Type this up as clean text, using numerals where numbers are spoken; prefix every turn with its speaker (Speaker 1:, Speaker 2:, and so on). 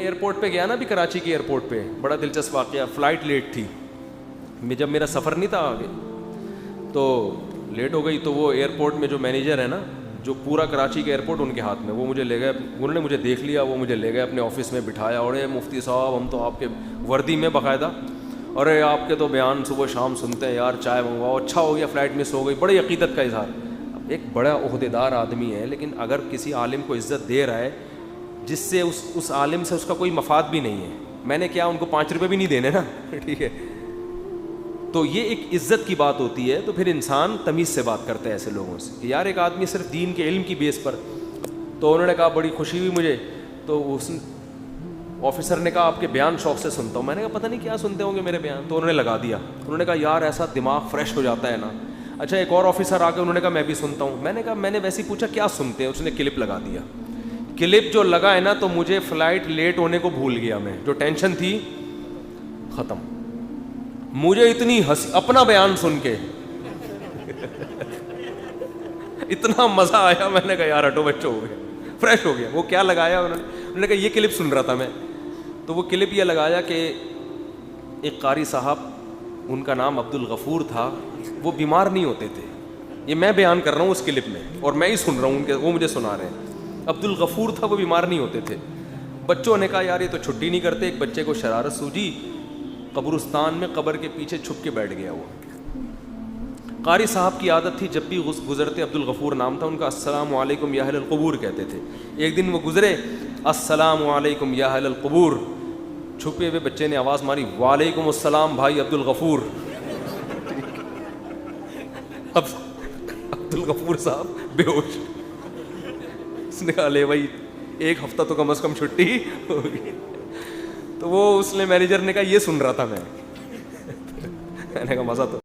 Speaker 1: Airport پہ گیا نا ابھی کراچی کے ایئرپورٹ پہ, بڑا دلچسپ واقعہ. فلائٹ لیٹ تھی, جب میرا سفر نہیں تھا آگے تو لیٹ ہو گئی. تو وہ ایئرپورٹ میں جو مینیجر ہے نا, جو پورا کراچی کے ایئرپورٹ ان کے ہاتھ میں, وہ مجھے لے گئے, انہوں نے مجھے دیکھ لیا, وہ مجھے لے گئے اپنے آفس میں بٹھایا. اور مفتی صاحب ہم تو آپ کے وردی میں باقاعدہ, اور آپ کے تو بیان صبح شام سنتے ہیں یار, چائے منگواؤ. اچھا ہو گیا فلائٹ مس ہو گئی, بڑی عقیدت کا اظہار. ایک بڑا عہدیدار آدمی ہے, لیکن اگر کسی عالم کو عزت دے رہا ہے جس سے اس عالم سے اس کا کوئی مفاد بھی نہیں ہے, میں نے کیا ان کو 5 روپے بھی نہیں دینے نا, ٹھیک ہے, تو یہ ایک عزت کی بات ہوتی ہے. تو پھر انسان تمیز سے بات کرتا ہے ایسے لوگوں سے کہ یار ایک آدمی صرف دین کے علم کی بیس پر. تو انہوں نے کہا, بڑی خوشی ہوئی مجھے. تو اس آفیسر نے کہا آپ کے بیان شوق سے سنتا ہوں. میں نے کہا پتہ نہیں کیا سنتے ہوں گے میرے بیان. تو انہوں نے لگا دیا, انہوں نے کہا یار ایسا دماغ فریش ہو جاتا ہے نا. اچھا ایک اور آفیسر آ کے انہوں نے کہا میں بھی سنتا ہوں. میں نے کہا, میں نے ویسے ہی پوچھا کیا سنتے ہیں, اس نے کلپ لگا دیا. کلپ جو لگا ہے نا, تو مجھے فلائٹ لیٹ ہونے کو بھول گیا, میں جو ٹینشن تھی ختم. مجھے اتنی ہنسی اپنا بیان سن کے اتنا مزہ آیا, میں نے کہا یار ہٹو بچوں, ہو گیا فریش ہو گیا. وہ کیا لگایا انہوں نے کہا یہ کلپ سن رہا تھا میں. تو وہ کلپ یہ لگایا کہ ایک قاری صاحب, ان کا نام عبد الغفور تھا, وہ بیمار نہیں ہوتے تھے. یہ میں بیان کر رہا ہوں اس کلپ میں, اور میں ہی سن رہا ہوں ان کے, وہ مجھے سنا رہے ہیں. عبد الغفور تھا, وہ بیمار نہیں ہوتے تھے. بچوں نے کہا یار یہ تو چھٹی نہیں کرتے. ایک بچے کو شرارت سوجی, قبرستان میں قبر کے پیچھے چھپ کے بیٹھ گیا. وہ قاری صاحب کی عادت تھی, جب بھی گزرتے, عبد الغفور نام تھا ان کا, السلام علیکم یا اہل القبور کہتے تھے. ایک دن وہ گزرے, السلام علیکم یا اہل القبور. چھپے ہوئے بچے نے آواز ماری, وعلیکم السلام بھائی عبد الغفور. اب عبد الغفور صاحب بے ہوش. اس نے کہا لے بھائی ایک ہفتہ تو کم از کم چھٹی ہوگی. تو وہ اس نے مینیجر نے کہا یہ سن رہا تھا میں نے کہا مزہ تو